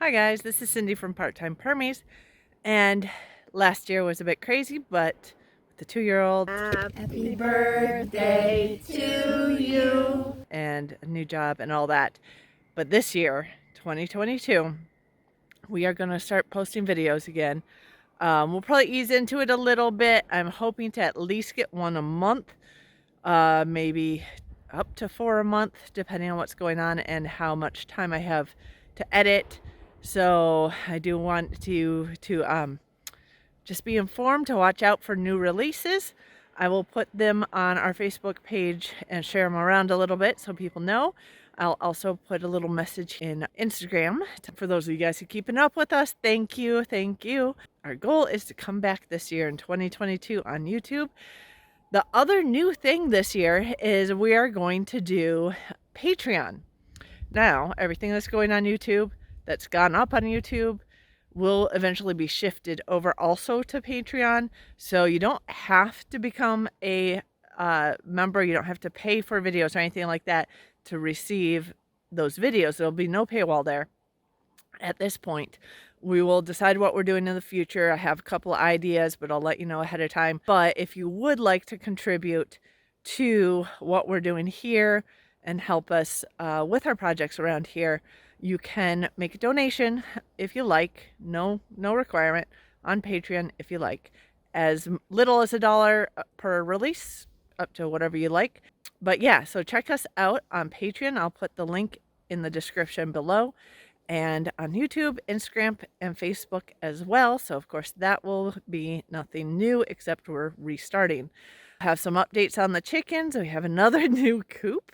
Hi guys, this is Cindy from Part-Time Permies, and last year was a bit crazy, but with the 2-year-old, Happy birthday to you, and a new job and all that. But this year, 2022, we are going to start posting videos again. We'll probably ease into it a little bit. I'm hoping to at least get one a month, maybe up to 4 a month, depending on what's going on and how much time I have to edit. So I do want to just be informed to watch out for new releases. I will put them on our Facebook page and share them around a little bit so people know. I'll also put a little message in Instagram for those of you guys who are keeping up with us. Thank you, thank you. Our goal is to come back this year in 2022 on YouTube. The other new thing this year is we are going to do Patreon. Now, everything that's going on YouTube, that's gone up on YouTube, will eventually be shifted over also to Patreon. So you don't have to become a member. You don't have to pay for videos or anything like that to receive those videos. There'll be no paywall there at this point. We will decide what we're doing in the future. I have a couple of ideas, but I'll let you know ahead of time. But if you would like to contribute to what we're doing here and help us with our projects around here, you can make a donation if you like. No requirement on Patreon if you like. As little as $1 per release, up to whatever you like. But yeah, so check us out on Patreon. I'll put the link in the description below. And on YouTube, Instagram, and Facebook as well. So of course that will be nothing new except we're restarting. Have some updates on the chickens. We have another new coop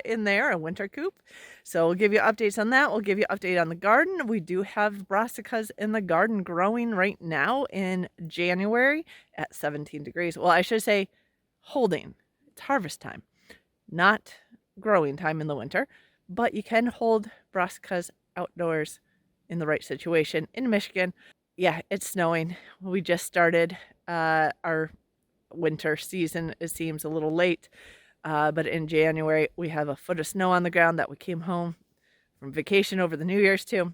in there, a winter coop. So we'll give you updates on that. We'll give you an update on the garden. We do have brassicas in the garden growing right now in January at 17 degrees. Well, I should say holding. It's harvest time, not growing time in the winter. But you can hold brassicas outdoors in the right situation in Michigan. Yeah, it's snowing. We just started our winter season. It seems a little late, but in January we have a foot of snow on the ground that we came home from vacation over the New Year's too.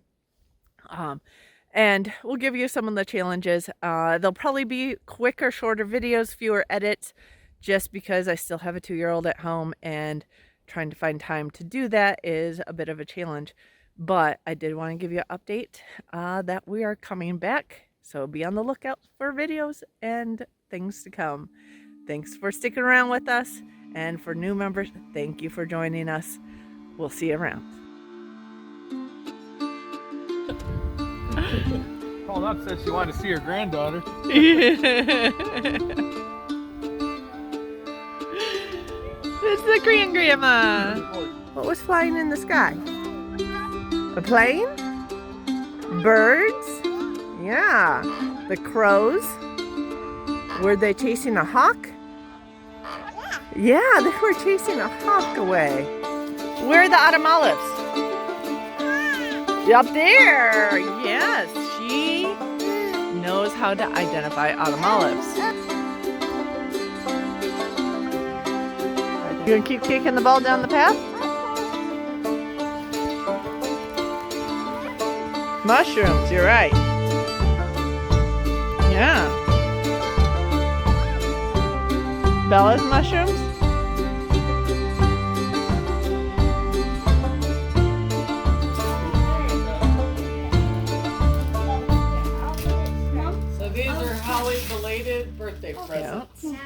And we'll give you some of the challenges. They'll probably be quicker, shorter videos, fewer edits, just because I still have a 2-year-old at home and trying to find time to do that is a bit of a challenge. But I did want to give you an update that we are coming back. So be on the lookout for videos and things to come. Thanks for sticking around with us. And for new members, thank you for joining us. We'll see you around. Called up, said she wanted to see her granddaughter. It's the grandma. What was flying in the sky? A plane? Birds? Yeah. The crows? Were they chasing a hawk? Yeah, they were chasing a hawk away. Where are the autumn olives? Up there. Yes, she knows how to identify autumn olives. You gonna keep kicking the ball down the path? Mushrooms, you're right. Yeah. Bella's mushrooms? So these are Holly's belated birthday presents. Yeah.